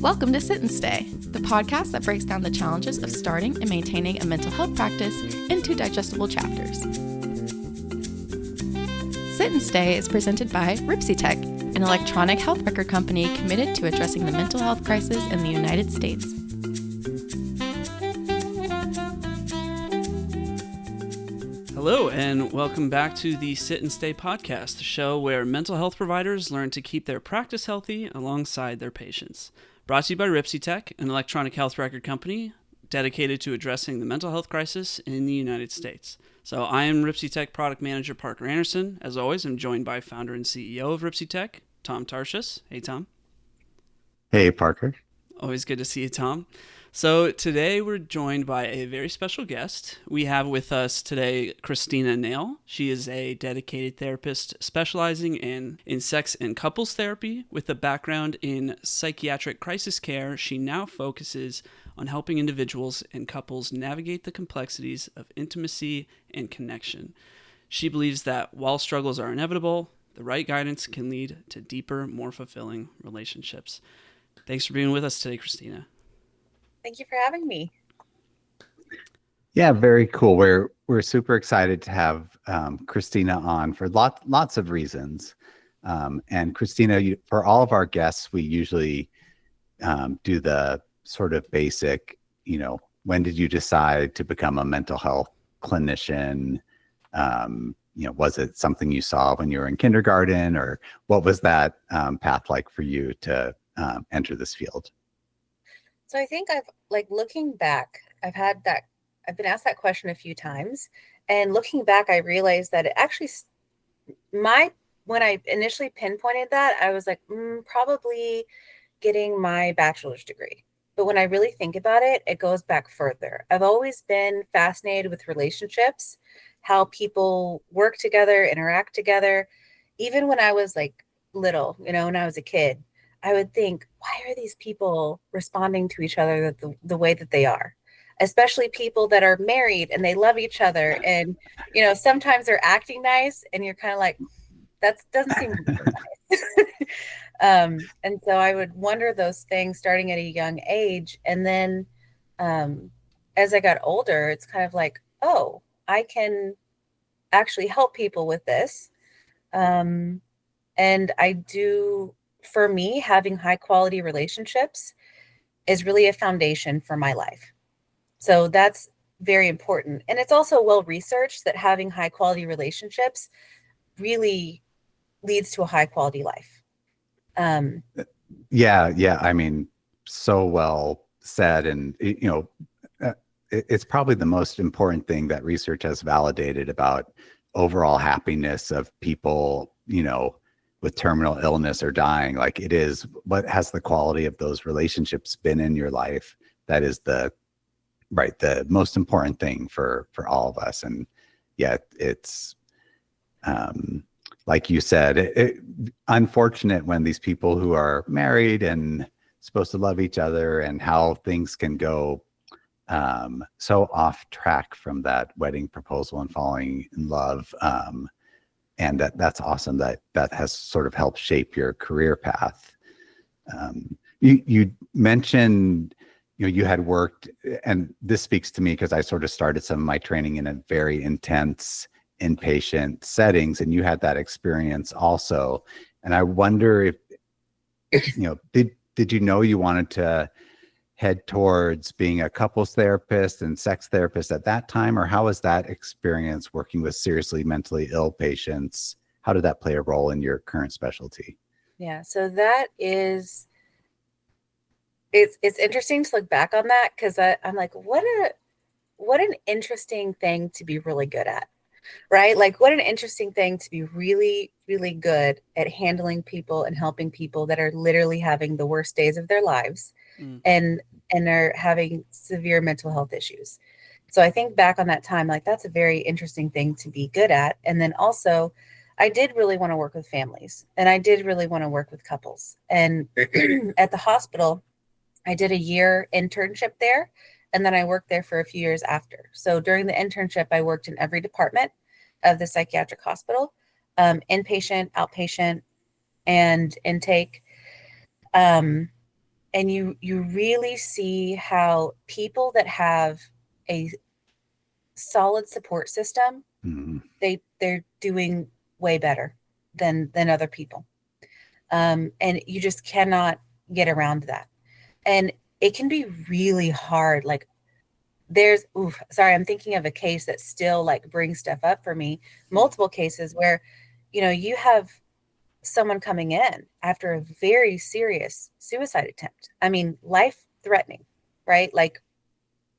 Welcome to Sit and Stay, the podcast that breaks down the challenges of starting and maintaining a mental health practice into digestible chapters. Sit and Stay is presented by RipsyTech, an electronic health record company committed to addressing the mental health crisis in the United States. Hello, and welcome back to the Sit and Stay podcast, the show where mental health providers learn to keep their practice healthy alongside their patients. Brought to you by RipsyTech, an electronic health record company dedicated to addressing the mental health crisis in the United States. So I am RipsyTech Product Manager Parker Anderson. As always, I'm joined by founder and CEO of RipsyTech, Tom Tarshis. Hey, Tom. Hey, Parker. Always good to see you, Tom. So today we're joined by a very special guest. We have with us today Christina Nail. She is a dedicated therapist specializing in sex and couples therapy. With a background in psychiatric crisis care, she now focuses on helping individuals and couples navigate the complexities of intimacy and connection. She believes that while struggles are inevitable, the right guidance can lead to deeper, more fulfilling relationships. Thanks for being with us today, Christina. Thank you for having me. Yeah, very cool. We're super excited to have Christina on for lots of reasons. And Christina, for all of our guests, we usually do the sort of basic, when did you decide to become a mental health clinician? Was it something you saw when you were in kindergarten, or what was that path like for you to enter this field? So I think looking back, I've been asked that question a few times, and looking back, I realized that it actually, when I initially pinpointed that, I was like, probably getting my bachelor's degree. But when I really think about it, it goes back further. I've always been fascinated with relationships, how people work together, interact together. Even when I was little, when I was a kid, I would think, why are these people responding to each other the way that they are? Especially people that are married and they love each other. And, sometimes they're acting nice and you're kind of like, that doesn't seem nice. And so I would wonder those things starting at a young age. And then as I got older, it's kind of like, oh, I can actually help people with this. And I do. For me, having high quality relationships is really a foundation for my life. So that's very important. And it's also well researched that having high quality relationships really leads to a high quality life. Yeah. I mean, so well said. And, it's probably the most important thing that research has validated about overall happiness of people, with terminal illness or dying. Like, it is what has the quality of those relationships been in your life that is the most important thing for all of us. And yet it's like you said, unfortunate when these people who are married and supposed to love each other, and how things can go so off track from that wedding proposal and falling in love. And that's awesome that has sort of helped shape your career path. You mentioned, you had worked, and this speaks to me because I sort of started some of my training in a very intense inpatient settings, and you had that experience also. And I wonder if, did you know you wanted to head towards being a couples therapist and sex therapist at that time, or how was that experience working with seriously mentally ill patients? How did that play a role in your current specialty? Yeah, so that is, it's interesting to look back on that, because I'm like, what an interesting thing to be really good at, right? Like, what an interesting thing to be really, really good at handling people and helping people that are literally having the worst days of their lives. And are having severe mental health issues. So I think back on that time, that's a very interesting thing to be good at. And then also, I did really want to work with families, and I did really want to work with couples. And at the hospital, I did a year internship there, and then I worked there for a few years after. So during the internship, I worked in every department of the psychiatric hospital, inpatient, outpatient, and intake. And you really see how people that have a solid support system, Mhm. they're doing way better than other people. And you just cannot get around that. And it can be really hard. Like sorry, I'm thinking of a case that still like brings stuff up for me. Multiple cases where, you have someone coming in after a very serious suicide attempt. I mean, life threatening, right? Like,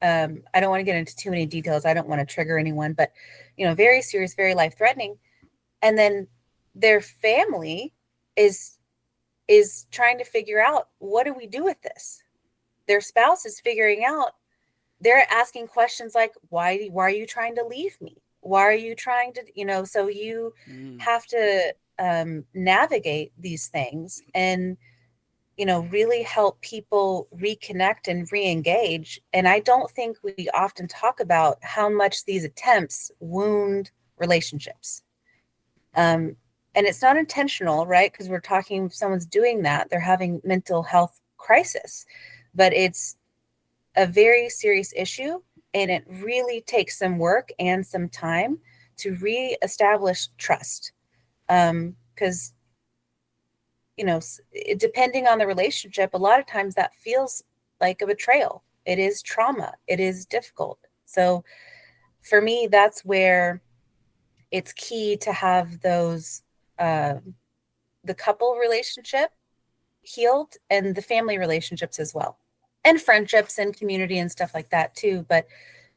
I don't want to get into too many details. I don't want to trigger anyone, but, very serious, very life threatening. And then their family is trying to figure out, what do we do with this? Their spouse is figuring out, they're asking questions like, why are you trying to leave me? Why are you trying to, so you have to navigate these things and, really help people reconnect and re-engage. And I don't think we often talk about how much these attempts wound relationships. And it's not intentional, right? Because we're talking, if someone's doing that, they're having mental health crisis, but it's a very serious issue. And it really takes some work and some time to reestablish trust. Because, depending on the relationship, a lot of times that feels like a betrayal. It is trauma. It is difficult. So for me, that's where it's key to have those, the couple relationship healed and the family relationships as well, and friendships and community and stuff like that too. But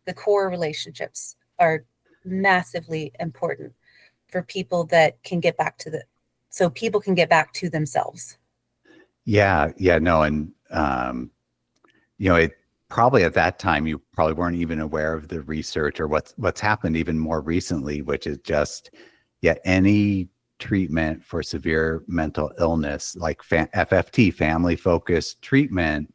the core relationships are massively important for people that can get back to so people can get back to themselves. Yeah, no, and it probably at that time you probably weren't even aware of the research or what's happened even more recently, which is just any treatment for severe mental illness like FFT, family focused treatment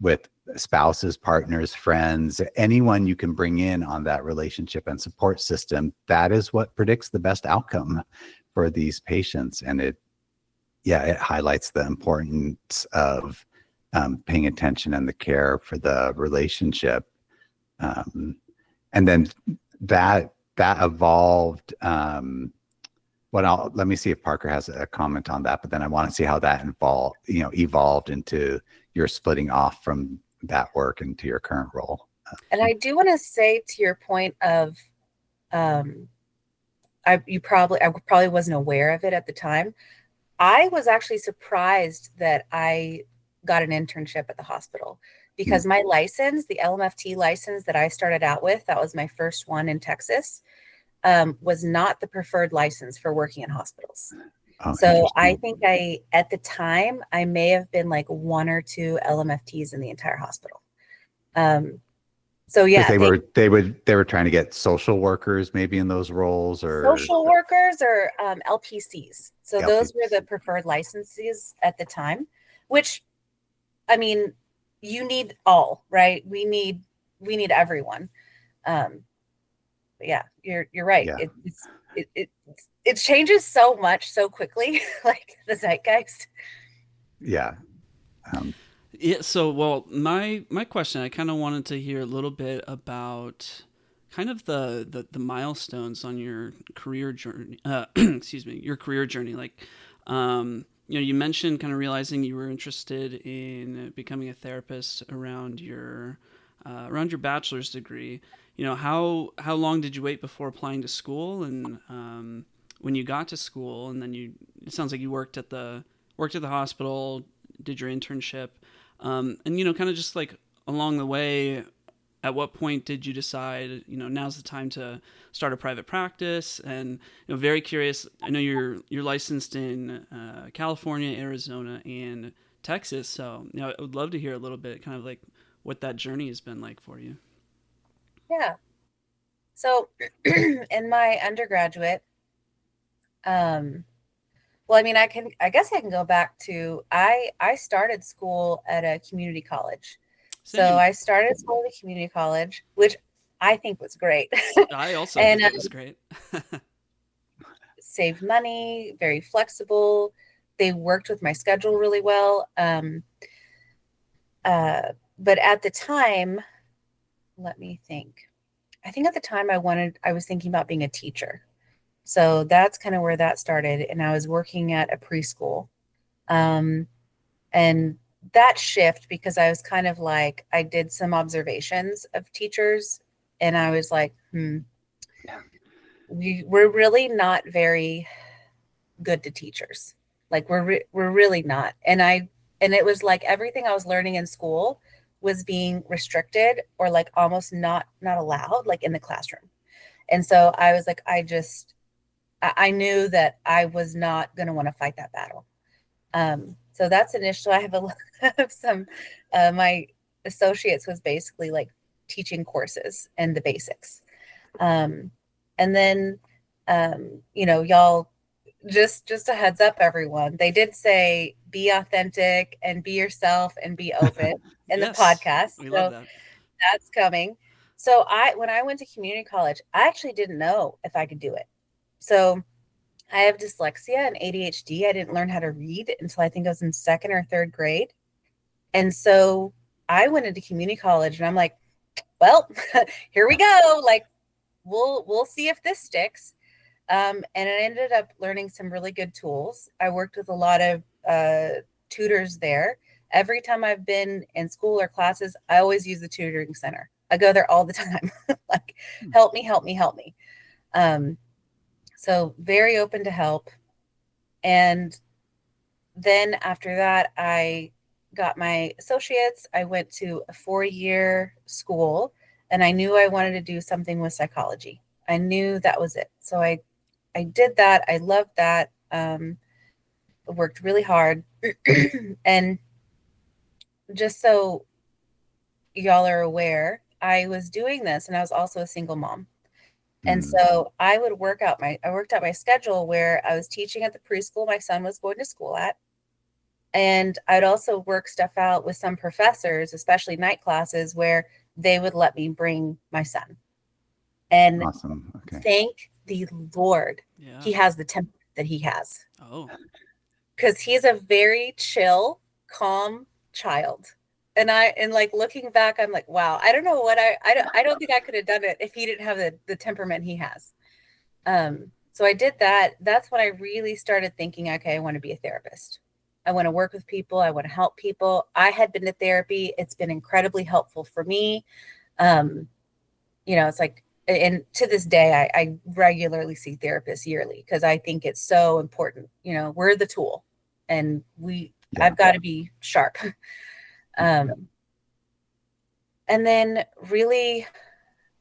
with spouses, partners, friends, anyone you can bring in on that relationship and support system, that is what predicts the best outcome for these patients. And it highlights the importance of paying attention and the care for the relationship. And then that evolved. Let me see if Parker has a comment on that, but then I want to see how that evolved into your splitting off from that work into your current role. And I do want to say, to your point of, I probably wasn't aware of it at the time. I was actually surprised that I got an internship at the hospital, because my license, the LMFT license that I started out with, that was my first one in Texas, was not the preferred license for working in hospitals. Oh, so I think at the time, I may have been like one or two LMFTs in the entire hospital. So yeah, they were trying to get social workers maybe in those roles, or social workers, or LPCs. So those were the preferred licenses at the time, which, I mean, you need all, right? We need everyone. But yeah, you're right. Yeah. It changes so much so quickly, like the zeitgeist. Yeah. So, well, my question, I kind of wanted to hear a little bit about kind of the milestones on your career journey. Excuse me, your career journey. Like, you mentioned kind of realizing you were interested in becoming a therapist around your bachelor's degree. How long did you wait before applying to school, and when you got to school, and then it sounds like you worked at the hospital, did your internship. And, kind of just like along the way, at what point did you decide, now's the time to start a private practice? And, very curious, I know you're licensed in California, Arizona, and Texas. So, I would love to hear a little bit kind of like what that journey has been like for you. Yeah. So in my undergraduate, well, I mean, I guess I can go back to, I started school at a community college. Same. So I started school at a community college, which I think was great. I also think it was great. Saved money, very flexible. They worked with my schedule really well. But at the time, let me think. I think at the time I was thinking about being a teacher. So that's kind of where that started. And I was working at a preschool. Um, and that shift, because I was kind of like, I did some observations of teachers and I was like, we're really not very good to teachers. Like we're really not. And it was like everything I was learning in school was being restricted or like almost not allowed, like in the classroom. And so I was like, I knew that I was not going to want to fight that battle. So that's initially, I have a lot of some, my associates was basically like teaching courses and the basics. And then, y'all, just a heads up, everyone, they did say, be authentic and be yourself and be open in Yes, the podcast. we So love that. that's coming. So when I went to community college, I actually didn't know if I could do it. So I have dyslexia and ADHD. I didn't learn how to read until I think I was in second or third grade. And so I went into community college and I'm like, well, here we go. Like, we'll see if this sticks. And I ended up learning some really good tools. I worked with a lot of tutors there. Every time I've been in school or classes, I always use the tutoring center. I go there all the time. Like, help me. So very open to help. And then after that, I got my associates. I went to a 4-year school and I knew I wanted to do something with psychology. I knew that was it. So I did that. I loved that. I worked really hard. And just so y'all are aware, I was doing this and I was also a single mom. And so I worked out my schedule where I was teaching at the preschool my son was going to school at. And I'd also work stuff out with some professors, especially night classes, where they would let me bring my son. And Awesome. Okay. thank the Lord, he has the temper that he has. Oh, because he's a very chill, calm child. And like looking back, I'm like, wow, I don't know what I don't think I could have done it if he didn't have the temperament he has. So I did that. That's when I really started thinking, okay, I want to be a therapist. I want to work with people. I want to help people. I had been to therapy. It's been incredibly helpful for me. It's like, and to this day, I regularly see therapists yearly because I think it's so important. We're the tool and I've got to be sharp. And then really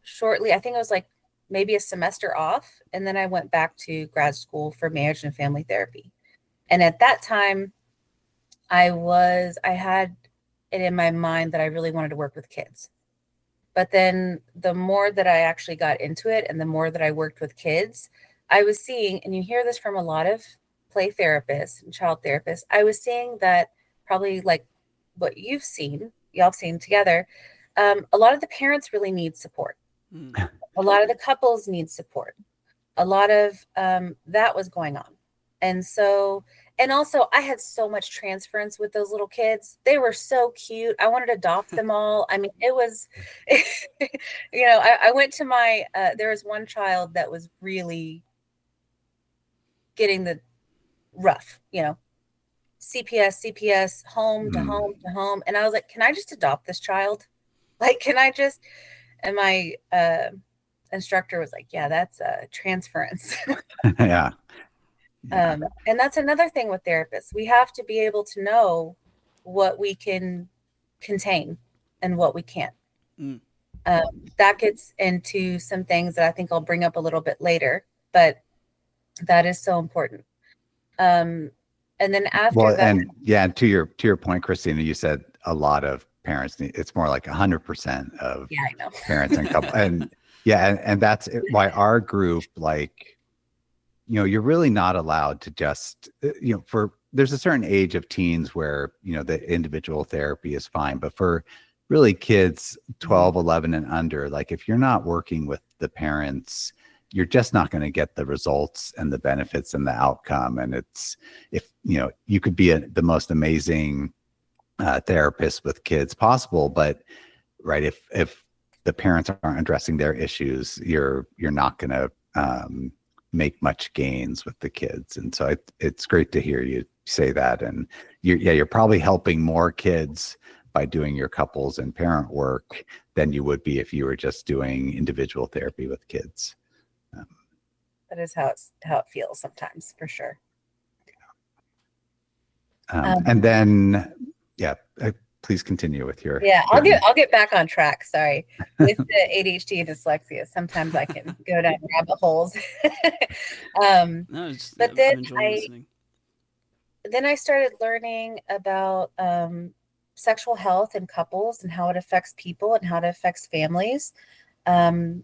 shortly, I think it was like maybe a semester off. And then I went back to grad school for marriage and family therapy. And at that time, I had it in my mind that I really wanted to work with kids. But then the more that I actually got into it and the more that I worked with kids, I was seeing, and you hear this from a lot of play therapists and child therapists, I was seeing that probably like what y'all have seen together, a lot of the parents really need support. A lot of the couples need support. A lot of that was going on. And so, and also I had so much transference with those little kids. They were so cute. I wanted to adopt them all. I mean, it was, I went to there was one child that was really getting the rough, CPS, home to home to home. And I was like, can I just adopt this child? Like, and my instructor was like, yeah, that's a transference. Yeah. And that's another thing with therapists. We have to be able to know what we can contain and what we can't. That gets into some things that I think I'll bring up a little bit later, but that is so important. And then after that, and to your point, Christina, you said a lot of parents need, it's more like 100% of parents and couple, and that's why our group, like, you're really not allowed to just, there's a certain age of teens where, the individual therapy is fine. But for really kids 12, 11 and under, like if you're not working with the parents, you're just not going to get the results and the benefits and the outcome. And it's, if, you could be the most amazing therapists with kids possible, but right, if the parents aren't addressing their issues, you're not going to make much gains with the kids. And so it's great to hear you say that. And you're probably helping more kids by doing your couples and parent work than you would be if you were just doing individual therapy with kids. That is how it feels sometimes, for sure. And then, please continue with your. Yeah, I'll get back on track. Sorry, with the ADHD and dyslexia, sometimes I can go down rabbit holes. But then I started learning about sexual health in couples and how it affects people and how it affects families. It's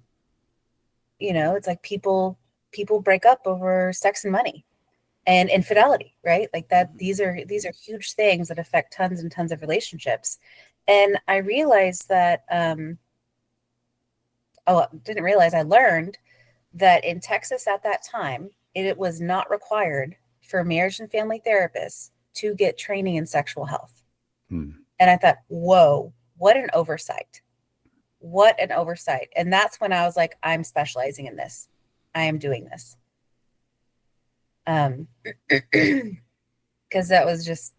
like people break up over sex and money and infidelity, right? Like that, these are huge things that affect tons and tons of relationships. And I realized that, I learned that in Texas at that time, it was not required for marriage and family therapists to get training in sexual health. And I thought, whoa, what an oversight. What an oversight. And that's when I was like, I'm specializing in this. I am doing this. Because that was just,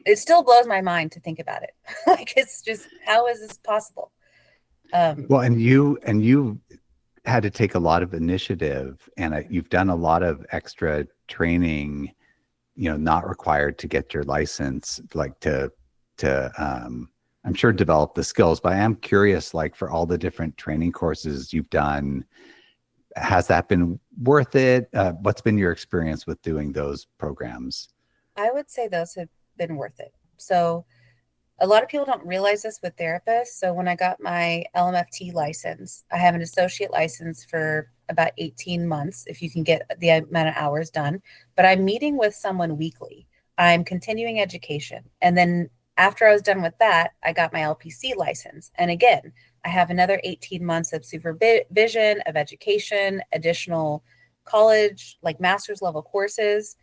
it still blows my mind to think about it. Like, it's just, how is this possible? Well, and you had to take a lot of initiative, and you've done a lot of extra training, not required to get your license, like to I'm sure develop the skills. But I am curious, like, for all the different training courses you've done, has that been worth it? What's been your experience with doing those programs? I would say those have been worth it. So a lot of people don't realize this with therapists. So when I got my LMFT license, I have an associate license for about 18 months, if you can get the amount of hours done. But I'm meeting with someone weekly. I'm continuing education. And then after I was done with that, I got my LPC license. And again, I have another 18 months of supervision, of education, additional college, like master's level courses.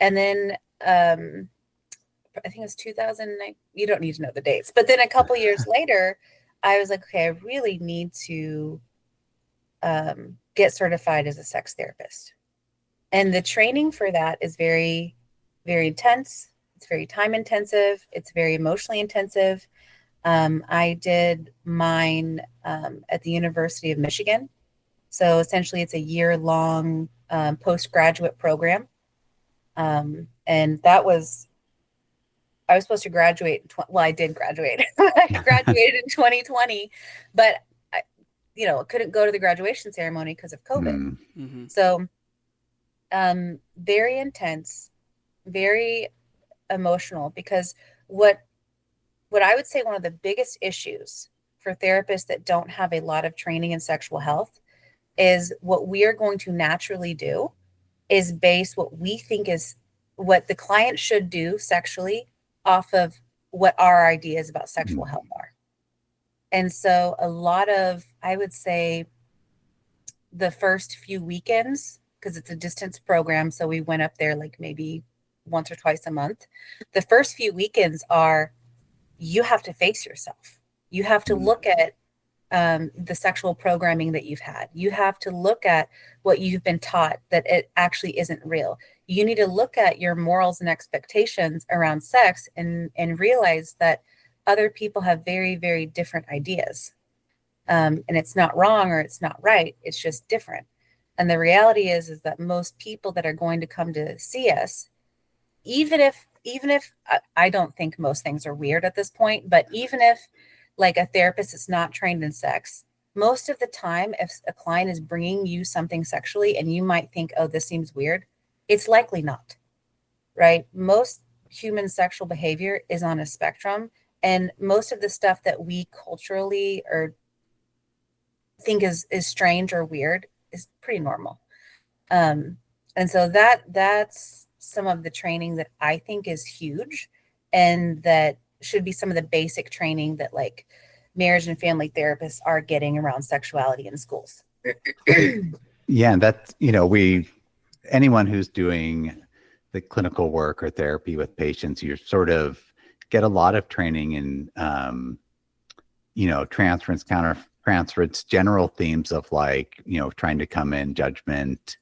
And then I think it was 2009. You don't need to know the dates. But then a couple years later, I was like, okay, I really need to get certified as a sex therapist. And the training for that is very, very intense. It's very time intensive. It's very emotionally intensive. I did mine at the University of Michigan. So essentially it's a year-long postgraduate program. And I was supposed to graduate. I did graduate. I graduated in 2020, but I couldn't go to the graduation ceremony because of COVID. Mm-hmm. So very intense, very emotional, because what I would say one of the biggest issues for therapists that don't have a lot of training in sexual health is what we are going to naturally do is base what we think is what the client should do sexually off of what our ideas about sexual health are. And so a lot of, I would say, the first few weekends, because it's a distance program, so we went up there like maybe once or twice a month. The first few weekends are, you have to face yourself. You have to look at the sexual programming that you've had. You have to look at what you've been taught that it actually isn't real. You need to look at your morals and expectations around sex and realize that other people have very, very different ideas. And it's not wrong or it's not right. It's just different. And the reality is that most people that are going to come to see us, even if I don't think most things are weird at this point, but even if like a therapist is not trained in sex, most of the time, if a client is bringing you something sexually and you might think, oh, this seems weird, it's likely not, right? Most human sexual behavior is on a spectrum, and most of the stuff that we culturally or think is strange or weird is pretty normal. And so that's some of the training that I think is huge, and that should be some of the basic training that like marriage and family therapists are getting around sexuality in schools. Yeah, and that's, anyone who's doing the clinical work or therapy with patients, you're sort of get a lot of training in, transference, counter-transference, general themes of like, trying to come in judgment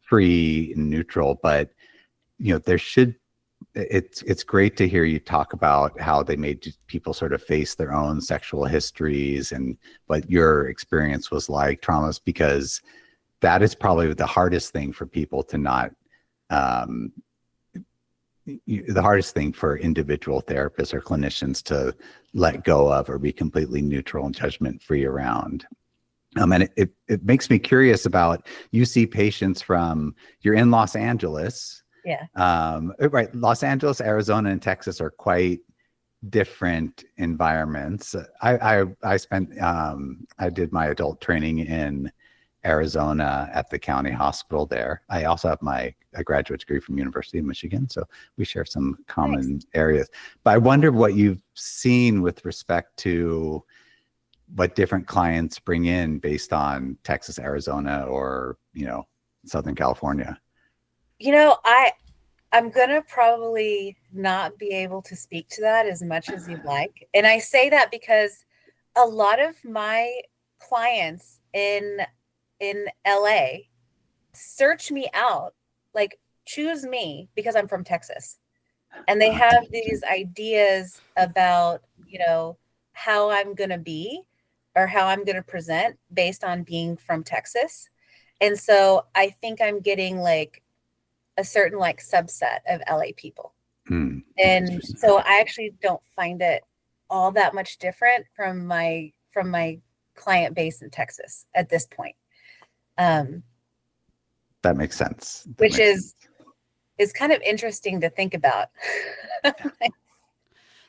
free and neutral. But, it's great to hear you talk about how they made people sort of face their own sexual histories and what your experience was like, traumas, because that is probably the hardest thing for people to not, the hardest thing for individual therapists or clinicians to let go of or be completely neutral and judgment free around. And it makes me curious about, you see patients you're in Los Angeles. Yeah. Right. Los Angeles, Arizona, and Texas are quite different environments. I did my adult training in Arizona at the county hospital there. I also have a graduate degree from University of Michigan, so we share some common areas. But I wonder what you've seen with respect to what different clients bring in based on Texas, Arizona, or Southern California. I'm gonna probably not be able to speak to that as much as you'd like, and I say that because a lot of my clients in LA search me out, like choose me because I'm from Texas, and they have these ideas about how I'm gonna be or how I'm gonna present based on being from Texas. And so I think I'm getting like a certain like subset of LA people. And so I actually don't find it all that much different from my client base in Texas at this point. That makes sense. Which is kind of interesting to think about.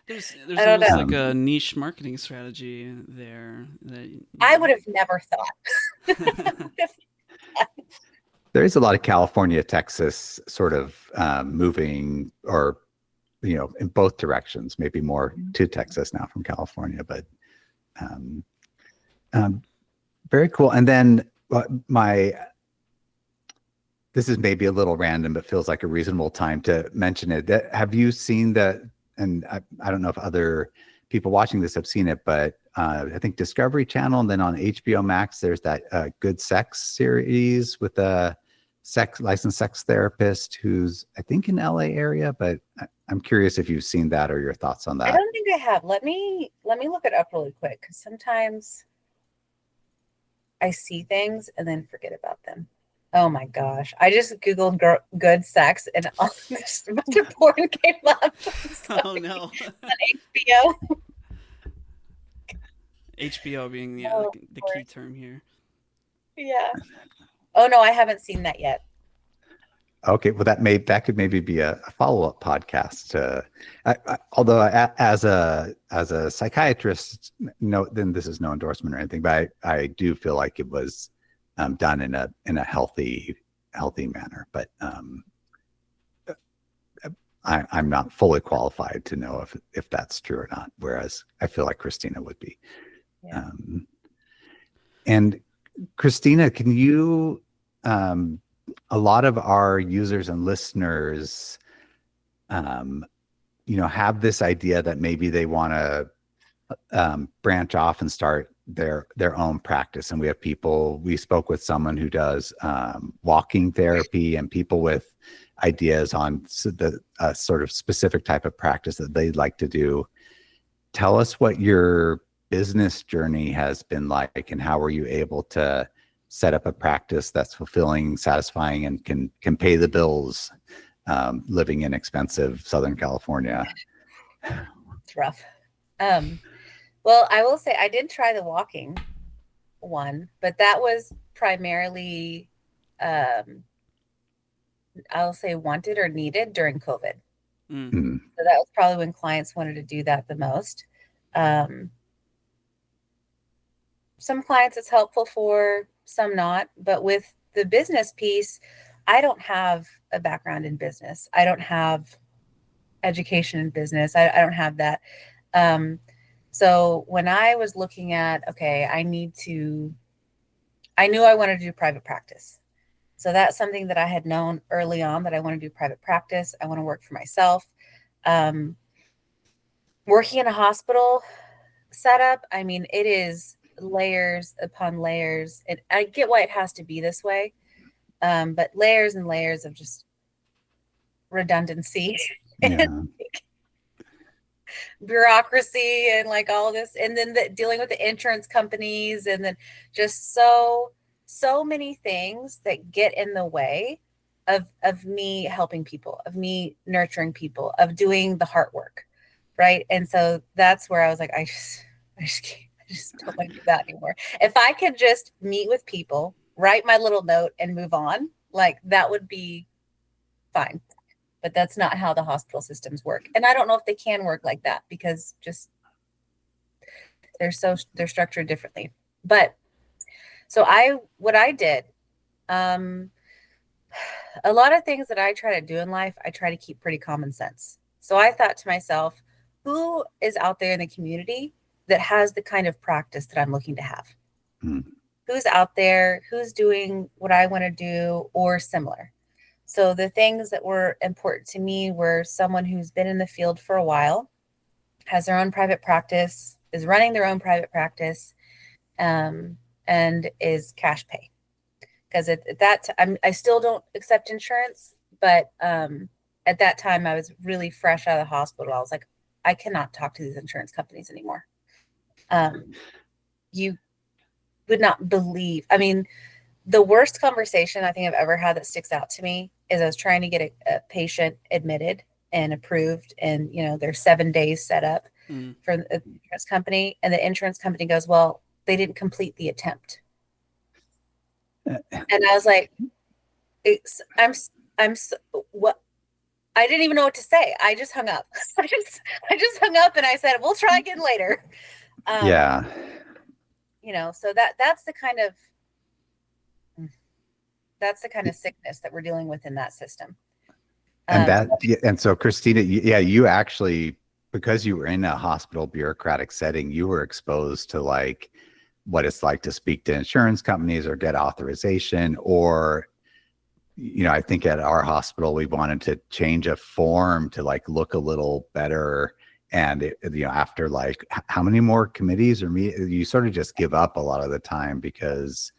There's almost like a niche marketing strategy there that I would have never thought. There is a lot of California, Texas sort of moving, or, in both directions, maybe more to Texas now from California, but very cool. And then this is maybe a little random, but feels like a reasonable time to mention it. Have you seen that? And I don't know if other people watching this have seen it, but I think Discovery Channel, and then on HBO Max, there's that Good Sex series with a licensed sex therapist who's, I think, in LA area, but I'm curious if you've seen that or your thoughts on that. I don't think I have. Let me look it up really quick, because sometimes I see things and then forget about them. Oh my gosh. I just Googled good sex and all this bunch of porn came up. So oh no. On HBO. HBO being the key term here. Yeah. Oh no, I haven't seen that yet. Okay, well that could maybe be a follow-up podcast. Although as a psychiatrist, then this is no endorsement or anything, but I do feel like it was done in a healthy manner. But I'm not fully qualified to know if that's true or not. Whereas I feel like Christina would be. Yeah. And Christina, can you? A lot of our users and listeners, have this idea that maybe they want to branch off and start their own practice. And we spoke with someone who does walking therapy, and people with ideas on the sort of specific type of practice that they'd like to do. Tell us what your business journey has been like, and how were you able to set up a practice that's fulfilling, satisfying, and can pay the bills living in expensive Southern California? It's rough. Well, I will say I did try the walking one, but that was primarily, I'll say, wanted or needed during COVID. Mm-hmm. So that was probably when clients wanted to do that the most. Some clients it's helpful for, some not. But with the business piece, I don't have a background in business. I don't have education in business. I don't have that. So when I was looking at, okay, I knew I wanted to do private practice. So that's something that I had known early on, that I want to do private practice. I want to work for myself. Working in a hospital setup, I mean, it is layers upon layers. And I get why it has to be this way, but layers and layers of just redundancy and Yeah. bureaucracy and like all this, and then dealing with the insurance companies, and then just so many things that get in the way of me helping people, of me nurturing people, of doing the heart work, right? And so that's where I was like, I just can't, I just don't want to do that anymore. If I could just meet with people, write my little note, and move on, like that would be fine. But that's not how the hospital systems work. And I don't know if they can work like that because just they're structured differently. But so what I did, um, a lot of things that I try to do in life, I try to keep pretty common sense. So I thought to myself, who is out there in the community that has the kind of practice that I'm looking to have? Mm. Who's out there? Who's doing what I want to do or similar? So the things that were important to me were someone who's been in the field for a while, has their own private practice, is running their own private practice, and is cash pay. Because at that I still don't accept insurance, but at that time I was really fresh out of the hospital. I was like, I cannot talk to these insurance companies anymore. You would not believe. I mean, the worst conversation I think I've ever had that sticks out to me is I was trying to get a patient admitted and approved, and there's 7 days set up for the insurance company, and the insurance company goes, well, they didn't complete the attempt. And I was like, what? I didn't even know what to say. I just hung up. I just hung up, and I said, we'll try again later. Yeah. So that's the kind of sickness that we're dealing with in that system. And so Christina, you actually, because you were in a hospital bureaucratic setting, you were exposed to like what it's like to speak to insurance companies or get authorization, or I think at our hospital we wanted to change a form to like look a little better, and after like how many more committees or you sort of just give up a lot of the time because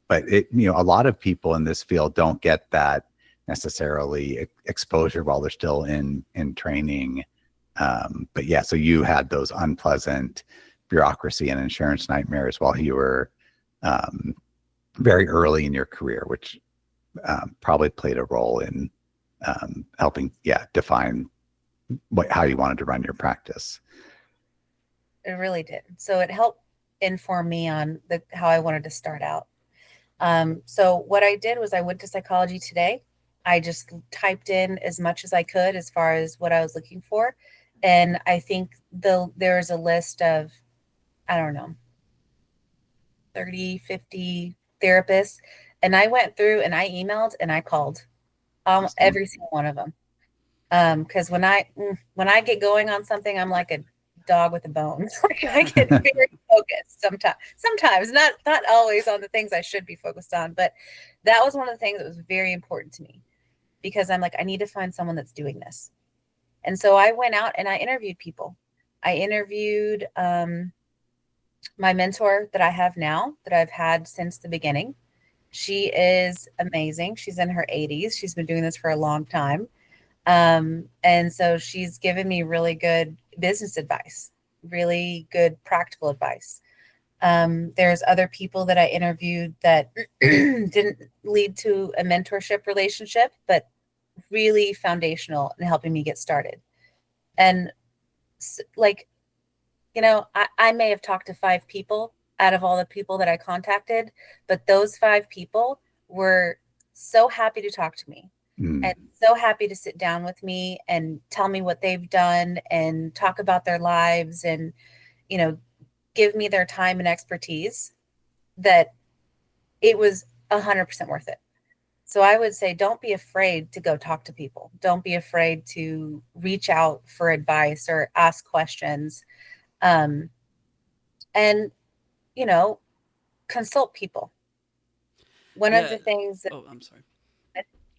but a lot of people in this field don't get that necessarily exposure while they're still in training. But yeah, so you had those unpleasant bureaucracy and insurance nightmares while you were very early in your career, which probably played a role in helping define how you wanted to run your practice. It really did. So it helped inform me on how I wanted to start out. So what I did was I went to Psychology Today. I just typed in as much as I could as far as what I was looking for. And I think there's a list of, I don't know, 30, 50 therapists. And I went through and I emailed and I called every single one of them. Because when I get going on something, I'm like a dog with a bone. I get very focused sometimes not always on the things I should be focused on, but that was one of the things that was very important to me, because I'm like, I need to find someone that's doing this. And so I went out and I interviewed people. I interviewed my mentor that I have now, that I've had since the beginning. She is amazing. She's in her 80s. She's been doing this for a long time. And so she's given me really good business advice, really good practical advice. There's other people that I interviewed that didn't lead to a mentorship relationship, but really foundational in helping me get started. And I may have talked to 5 people out of all the people that I contacted, but those 5 people were so happy to talk to me. And so happy to sit down with me and tell me what they've done and talk about their lives and, give me their time and expertise, that it was 100% worth it. So I would say, don't be afraid to go talk to people. Don't be afraid to reach out for advice or ask questions. And, consult people. One of the things that, Oh, I'm sorry.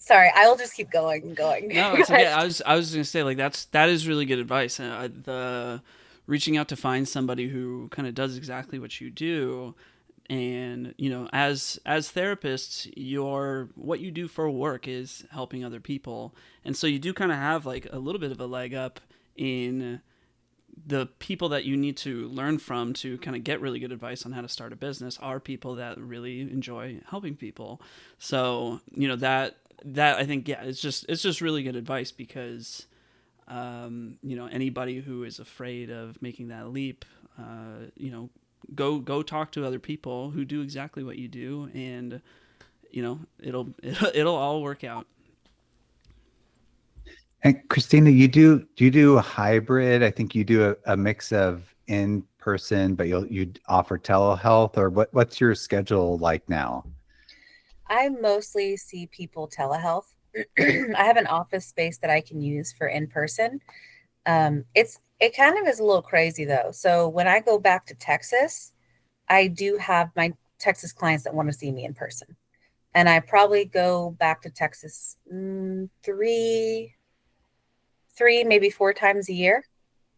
Sorry, I will just keep going and going. No, it's okay. I was gonna say, like, that is really good advice. The reaching out to find somebody who kind of does exactly what you do, and as therapists, what you do for work is helping other people, and so you do kind of have like a little bit of a leg up in the people that you need to learn from to kind of get really good advice on how to start a business are people that really enjoy helping people. So that I think, yeah, it's just really good advice, because anybody who is afraid of making that leap, go talk to other people who do exactly what you do, and it'll all work out. And Christina, do you do a hybrid? I think you do a mix of in person, but you offer telehealth, or what's your schedule like now? I mostly see people telehealth. I have an office space that I can use for in person. It kind of is a little crazy though. So when I go back to Texas, I do have my Texas clients that want to see me in person, and I probably go back to Texas three, maybe 4 times a year.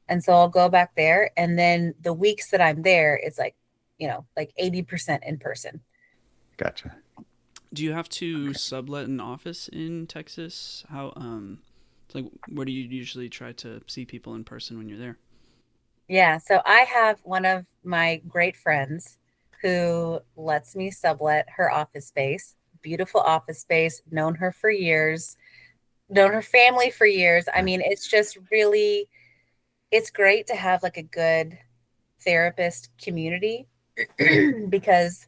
And so I'll go back there. And then the weeks that I'm there, it's like 80% in person. Gotcha. Do you have to sublet an office in Texas? How, like, where do you usually try to see people in person when you're there? Yeah. So I have one of my great friends who lets me sublet her office space, beautiful office space, known her for years, known her family for years. I mean, it's just really, it's great to have like a good therapist community because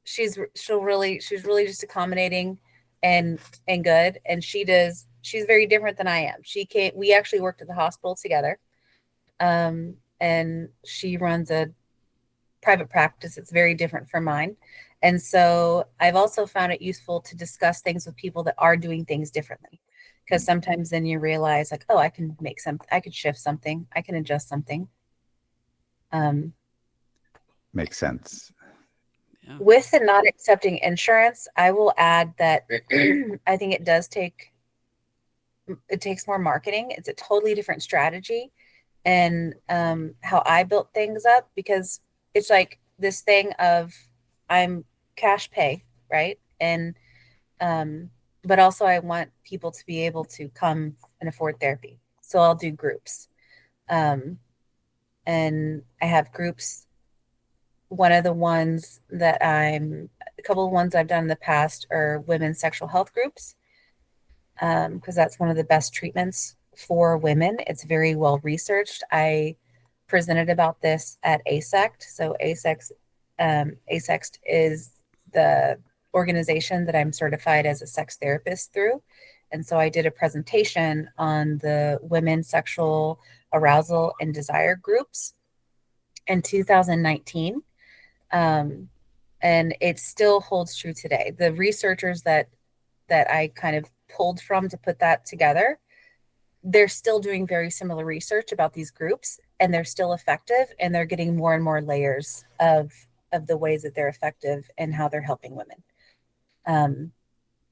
she's really just accommodating and good. And she's very different than I am. We actually worked at the hospital together. And she runs a private practice. It's very different from mine. And so I've also found it useful to discuss things with people that are doing things differently, because sometimes then you realize like, oh, I could shift something. I can adjust something. Makes sense. Yeah. With the not accepting insurance, I will add that I think it takes more marketing. It's a totally different strategy. And how I built things up, because it's like this thing of I'm cash pay, right? And but also I want people to be able to come and afford therapy. So I'll do groups. And I have groups. A couple of ones I've done in the past are women's sexual health groups, because that's one of the best treatments for women. It's very well researched. I presented about this at ASECT. So ASECT is the organization that I'm certified as a sex therapist through. And so I did a presentation on the women's sexual arousal and desire groups in 2019. And it still holds true today. The researchers that I kind of pulled from to put that together, they're still doing very similar research about these groups, and they're still effective, and they're getting more and more layers of the ways that they're effective and how they're helping women. And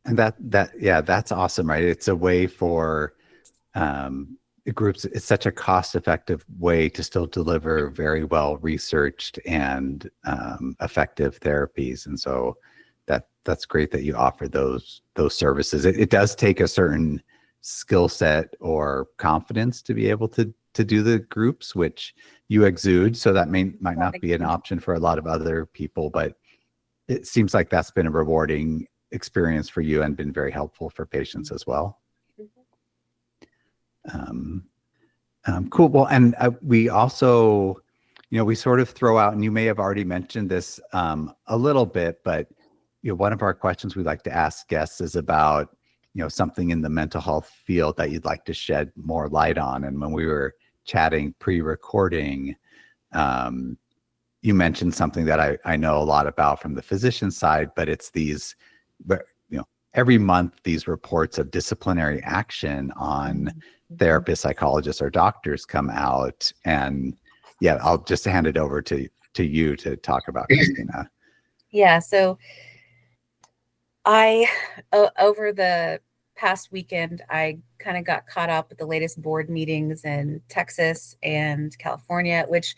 that's awesome, right? It's a way for groups. It's such a cost-effective way to still deliver very well researched and effective therapies. And so that's great that you offer those services. It does take a certain skill set or confidence to be able to do the groups, which you exude. So that might not be an option for a lot of other people, but it seems like that's been a rewarding experience for you and been very helpful for patients as well. Cool. Well, and we also, we sort of throw out, and you may have already mentioned this a little bit, but one of our questions we like to ask guests is about something in the mental health field that you'd like to shed more light on. And when we were chatting pre-recording, you mentioned something that I know a lot about from the physician side, but it's these, every month, these reports of disciplinary action on therapists, psychologists, or doctors come out. And yeah, I'll just hand it over to you to talk about, Christina. Yeah. So Over the past weekend, I kind of got caught up with the latest board meetings in Texas and California, which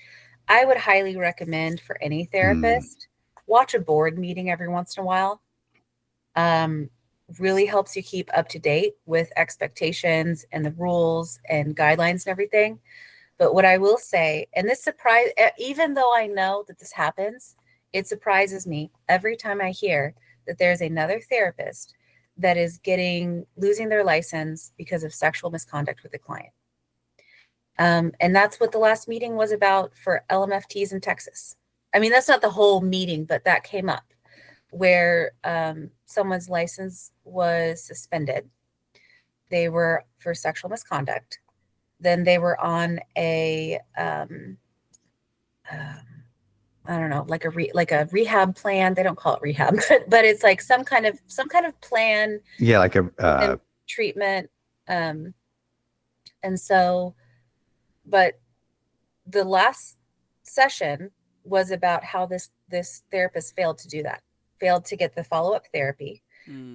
I would highly recommend for any therapist. Watch a board meeting every once in a while. Really helps you keep up to date with expectations and the rules and guidelines and everything. But what I will say, and this surprise, even though I know that this happens, it surprises me every time I hear that there's another therapist that is losing their license because of sexual misconduct with the client. And that's what the last meeting was about for LMFTs in Texas. I mean, that's not the whole meeting, but that came up where someone's license was suspended. They were for sexual misconduct. Then they were on a I don't know, like a rehab plan. They don't call it rehab, but it's like some kind of plan. Yeah, like a treatment. And so, but the last session was about how this therapist failed to do that, failed to get the follow-up therapy,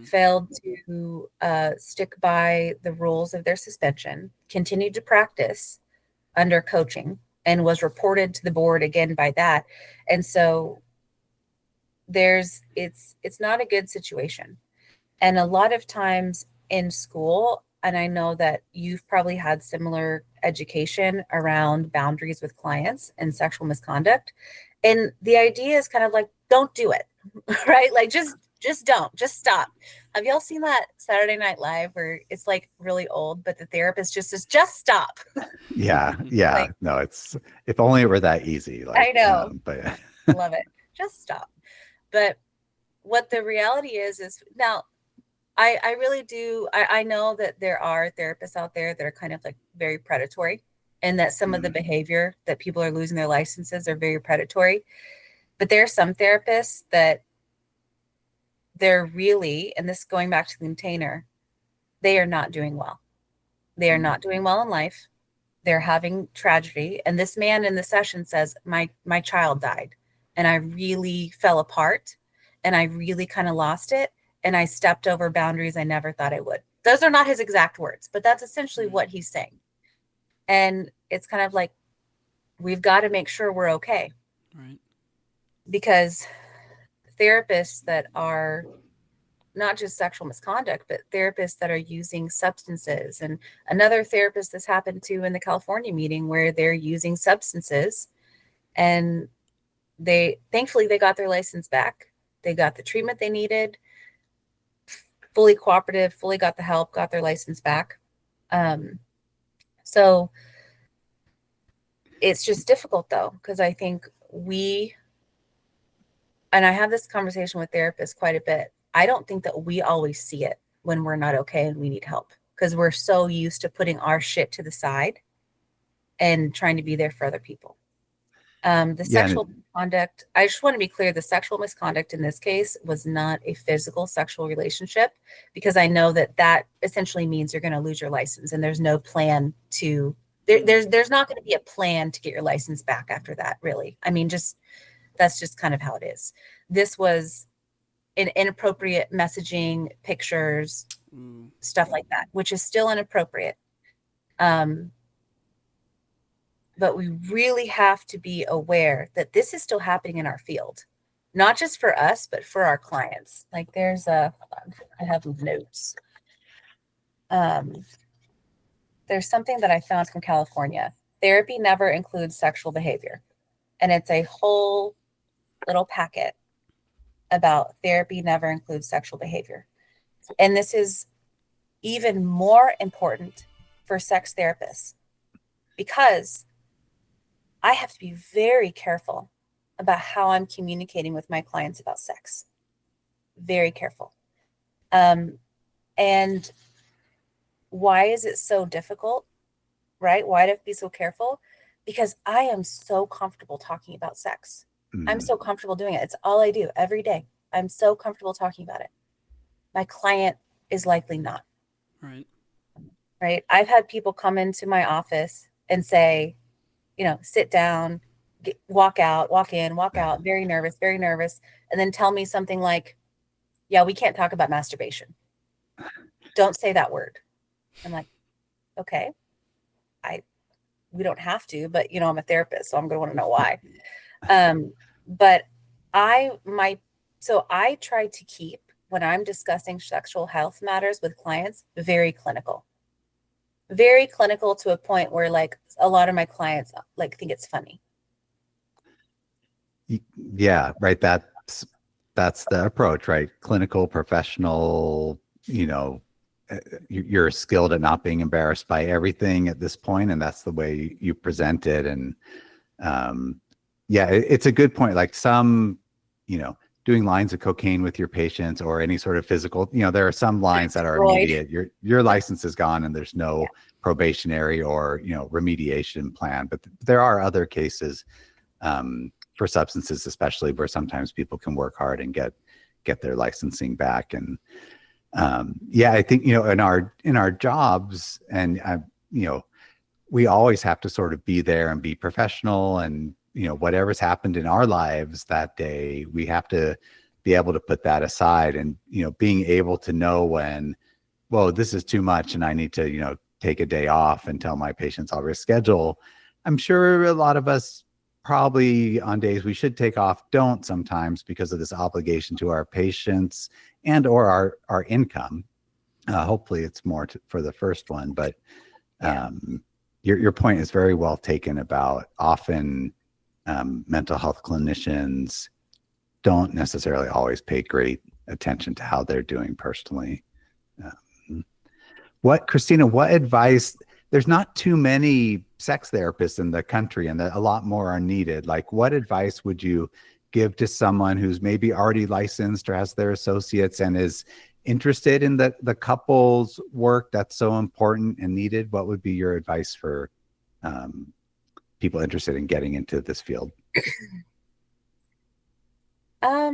failed to stick by the rules of their suspension, continued to practice under coaching, and was reported to the board again by that. And so it's not a good situation. And a lot of times in school, and I know that you've probably had similar education around boundaries with clients and sexual misconduct. And the idea is kind of like, don't do it, right? Like just don't, just stop. Have y'all seen that Saturday Night Live where it's like really old, but the therapist just says, just stop? Yeah. Like, No, it's, if only it were that easy. Like, I know, but love it. Just stop. But what the reality is now, I really do. I know that there are therapists out there that are kind of like very predatory, and that some of the behavior that people are losing their licenses are very predatory. But there are some therapists that they're really, and this going back to the container, they are not doing well. They are not doing well in life. They're having tragedy. And this man in the session says, my child died and I really fell apart and I really kind of lost it. And I stepped over boundaries I never thought I would. Those are not his exact words, but that's essentially what he's saying. And it's kind of like, we've got to make sure we're okay. Right. Because therapists that are not just sexual misconduct, but therapists that are using substances, and another therapist this happened to in the California meeting where they're using substances, and thankfully they got their license back. They got the treatment they needed, fully cooperative, fully got the help, got their license back. So it's just difficult though, because I think and I have this conversation with therapists quite a bit. I don't think that we always see it when we're not okay and we need help, because we're so used to putting our shit to the side and trying to be there for other people. Sexual misconduct, I just want to be clear, the sexual misconduct in this case was not a physical sexual relationship, because I know that essentially means you're going to lose your license, and there's no plan to, there's not going to be a plan to get your license back after that, really. I mean, that's just kind of how it is. This was an inappropriate messaging, pictures, stuff like that, which is still inappropriate. But we really have to be aware that this is still happening in our field, not just for us, but for our clients. Like hold on, I have notes. There's something that I found from California. Therapy never includes sexual behavior. And it's a whole little packet about therapy never includes sexual behavior. And this is even more important for sex therapists, because I have to be very careful about how I'm communicating with my clients about sex. Very careful. And why is it so difficult, right? Why do I have to be so careful? Because I am so comfortable talking about sex. I'm so comfortable doing it. It's all I do every day. I'm so comfortable talking about it. My client is likely not. Right. Right. I've had people come into my office and say, sit down, walk out, walk in, walk out, very nervous, and then tell me something like, yeah, we can't talk about masturbation. Don't say that word. I'm like, okay, we don't have to, but I'm a therapist, so I'm going to want to know why. But I try to keep, when I'm discussing sexual health matters with clients, very clinical to a point where like a lot of my clients like think it's funny. Yeah, right. That's the approach, right? Clinical, professional, you're skilled at not being embarrassed by everything at this point, and that's the way you present it. And yeah, it's a good point. Like some, doing lines of cocaine with your patients or any sort of physical, there are some lines that are immediate. Your license is gone and there's no probationary or remediation plan. But there are other cases for substances, especially, where sometimes people can work hard and get their licensing back. And yeah, I think in our jobs, and we always have to sort of be there and be professional, and whatever's happened in our lives that day, we have to be able to put that aside, and being able to know when, whoa, this is too much and I need to take a day off and tell my patients I'll reschedule. I'm sure a lot of us probably on days we should take off don't sometimes because of this obligation to our patients and or our income. Hopefully it's more for the first one, but your point is very well taken about often mental health clinicians don't necessarily always pay great attention to how they're doing personally. Christina, what advice? There's not too many sex therapists in the country, and a lot more are needed. Like, what advice would you give to someone who's maybe already licensed or has their associates and is interested in the couples work that's so important and needed? What would be your advice for people interested in getting into this field? I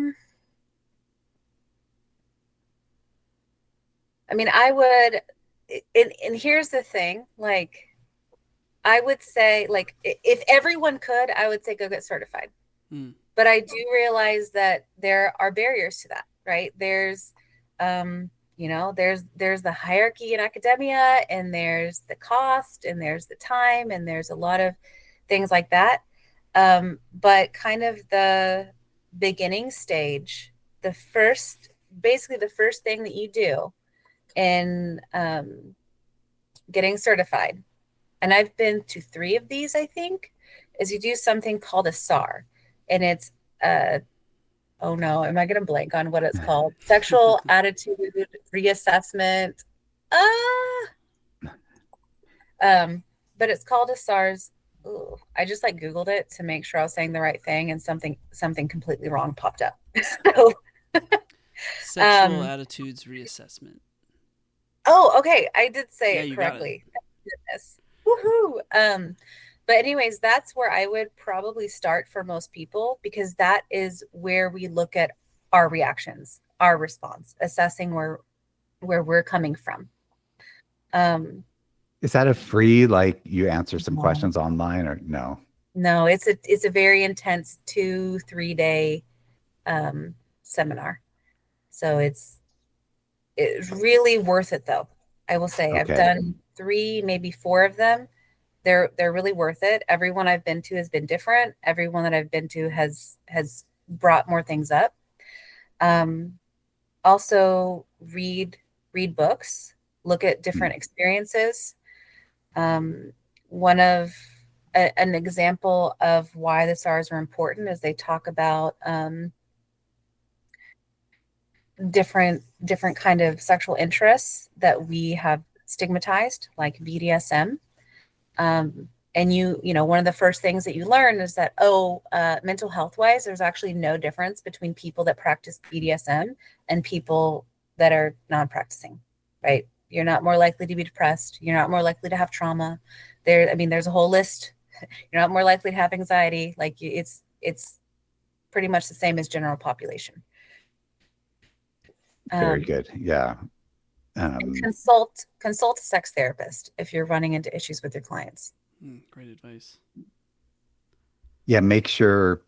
mean, I would, and here's the thing, like, I would say, like, if everyone could, I would say go get certified. But I do realize that there are barriers to that, right? There's, there's the hierarchy in academia, and there's the cost, and there's the time, and there's a lot of things like that. But kind of the beginning stage, basically the first thing that you do in getting certified, and I've been to 3 of these, I think, is you do something called a SAR. And it's, oh no, am I going to blank on what it's called? Sexual attitude reassessment. But it's called a SARS. Ooh, I just like Googled it to make sure I was saying the right thing, and something completely wrong popped up. So, sexual attitudes reassessment. Oh, okay. I did say it correctly. Goodness. Woohoo. But anyways, that's where I would probably start for most people, because that is where we look at our reactions, our response, assessing where we're coming from. Is that a free, like, you answer some questions online, or no? No, it's a very intense 2-3 day seminar. So it's really worth it, though. I will say, okay. I've done 3, maybe 4 of them. They're really worth it. Everyone I've been to has been different. Everyone that I've been to has brought more things up. Also read books, look at different experiences. One of an example of why the SARs are important is they talk about different kind of sexual interests that we have stigmatized, like BDSM. And one of the first things that you learn is that, mental health wise, there's actually no difference between people that practice BDSM and people that are non-practicing, right? You're not more likely to be depressed. You're not more likely to have trauma. There's a whole list. You're not more likely to have anxiety. Like, it's pretty much the same as general population. Very good. Yeah. Consult a sex therapist if you're running into issues with your clients. Great advice. Yeah. Make sure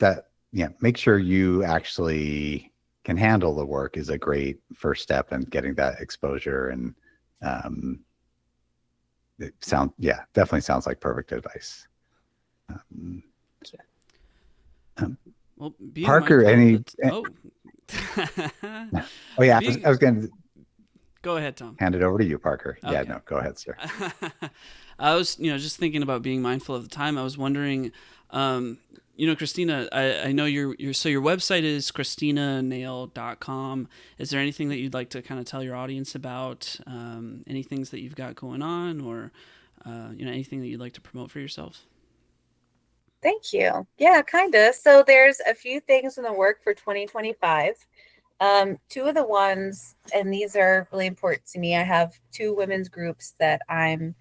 you actually can handle the work is a great first step in getting that exposure. And definitely sounds like perfect advice. Well, being Parker, mindful oh yeah, I was going to go ahead, Tom. hand it over to you, Parker. Okay. Yeah, no, go ahead, sir. I was, just thinking about being mindful of the time. I was wondering, Christina, I know your website is christinanail.com. Is there anything that you'd like to kind of tell your audience about, any things that you've got going on, or, anything that you'd like to promote for yourself? Thank you. Yeah, kind of. So there's a few things in the work for 2025. Two of the ones, and these are really important to me, I have 2 women's groups that I'm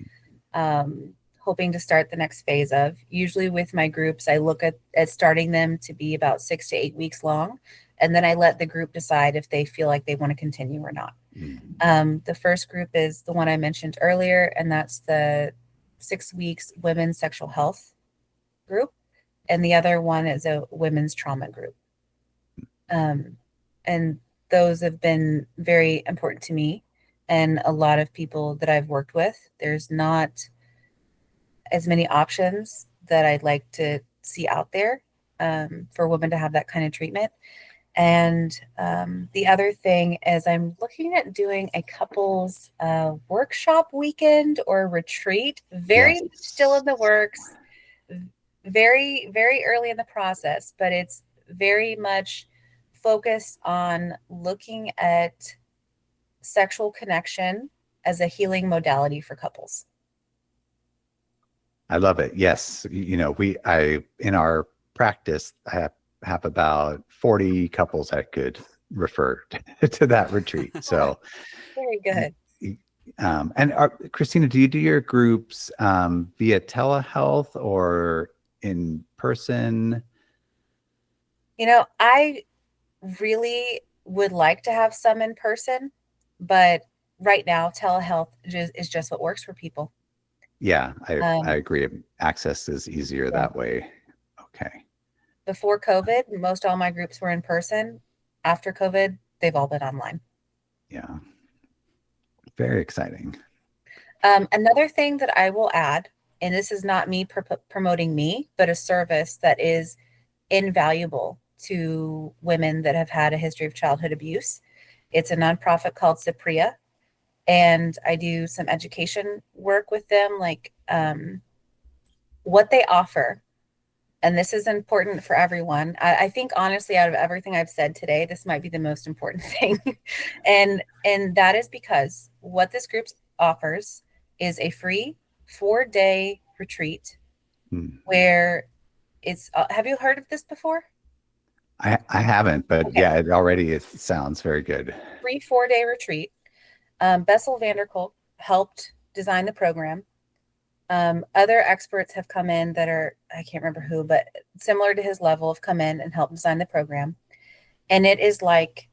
hoping to start the next phase of. Usually with my groups, I look at starting them to be about 6 to 8 weeks long, and then I let the group decide if they feel like they want to continue or not. The first group is the one I mentioned earlier, and that's the 6 weeks women's sexual health group, and the other one is a women's trauma group. And those have been very important to me and a lot of people that I've worked with. There's not as many options that I'd like to see out there for women to have that kind of treatment. And the other thing is I'm looking at doing a couples workshop weekend or retreat, still in the works, very, very early in the process, but it's very much focused on looking at sexual connection as a healing modality for couples. I love it. Yes. In our practice, I have about 40 couples I could refer to that retreat. So very good. And Christina, do you do your groups via telehealth or in person? I really would like to have some in person, but right now telehealth is just what works for people. Yeah, I agree. Access is easier that way. Okay. Before COVID, most all my groups were in person. After COVID, they've all been online. Yeah. Very exciting. Another thing that I will add, and this is not me promoting me, but a service that is invaluable to women that have had a history of childhood abuse. It's a nonprofit called Cypria, and I do some education work with them, like what they offer. And this is important for everyone. I think honestly, out of everything I've said today, this might be the most important thing. and that is because what this group offers is a free 4-day retreat where it's, have you heard of this before? I haven't, but okay. Yeah, it sounds very good. Free 4-day retreat. Bessel van der Kolk helped design the program. Other experts have come in that are, I can't remember who, but similar to his level, have come in and helped design the program. And it is like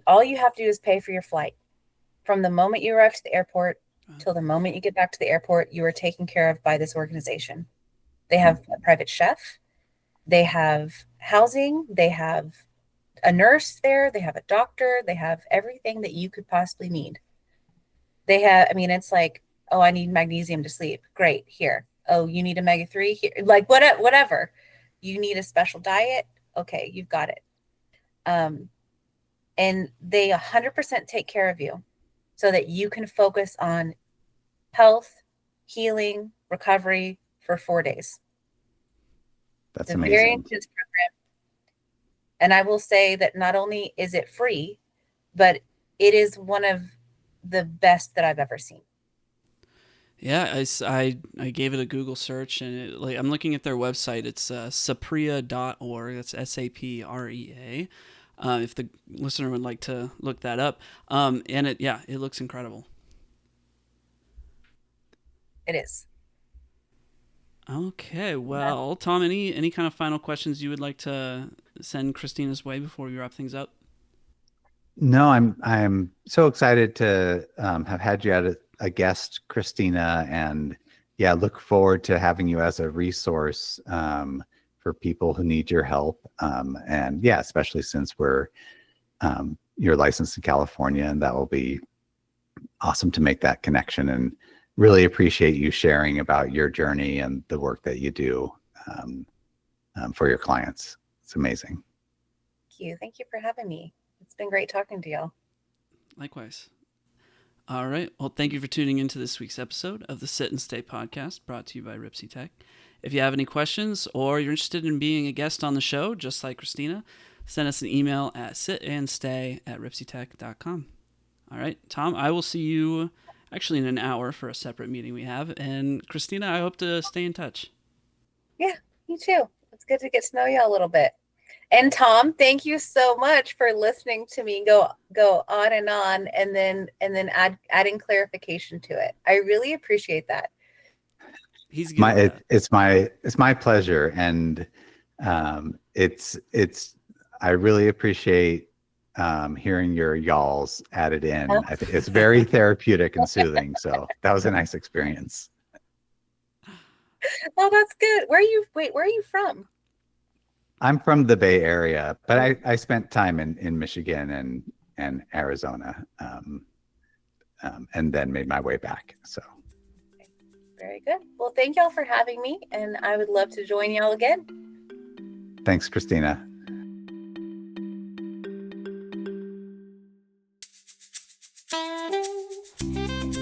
all you have to do is pay for your flight. From the moment you arrive to the airport till the moment you get back to the airport, you are taken care of by this organization. They have a private chef. They have housing. They have a nurse there. They have a doctor. They have everything that you could possibly need. They have, it's like, oh, I need magnesium to sleep. Great, here. Oh, you need omega-3? Here. Like whatever. You need a special diet? Okay, you've got it. And they 100% take care of you so that you can focus on health, healing, recovery for 4 days. That's it's amazing. A very intense program. And I will say that not only is it free, but it is one of the best that I've ever seen. Yeah, I gave it a Google search, and I'm looking at their website. It's saprea.org. That's SAPREA. If the listener would like to look that up, and it looks incredible. It is. Okay, well, Tom, any kind of final questions you would like to send Christina's way before we wrap things up? No, I'm so excited to have had you as a guest, Christina, and look forward to having you as a resource for people who need your help. And yeah, especially since you're licensed in California, and that will be awesome to make that connection, and really appreciate you sharing about your journey and the work that you do for your clients. It's amazing. Thank you for having me. It's been great talking to y'all. Likewise. All right. Well, thank you for tuning into this week's episode of the Sit and Stay podcast, brought to you by RipsyTech. If you have any questions or you're interested in being a guest on the show, just like Christina, send us an email at sitandsstay@ripsytech.com. All right, Tom, I will see you actually in an hour for a separate meeting we have. And Christina, I hope to stay in touch. Yeah, me too. It's good to get to know you a little bit. And Tom, thank you so much for listening to me go on and then adding clarification to it. I really appreciate that. He's good. It's my pleasure, and I really appreciate hearing your y'alls added in. I think it's very therapeutic and soothing. So that was a nice experience. Oh, that's good. Where are you from? I'm from the Bay Area, but I spent time in Michigan and Arizona, and then made my way back. So. Very good. Well, thank y'all for having me, and I would love to join y'all again. Thanks, Christina.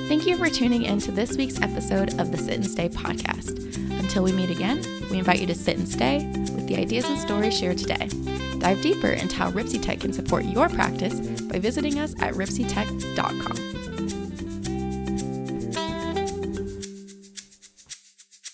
Thank you for tuning in to this week's episode of the Sit and Stay podcast. Until we meet again, we invite you to sit and stay with the ideas and stories shared today. Dive deeper into how RipsyTech can support your practice by visiting us at RipsyTech.com.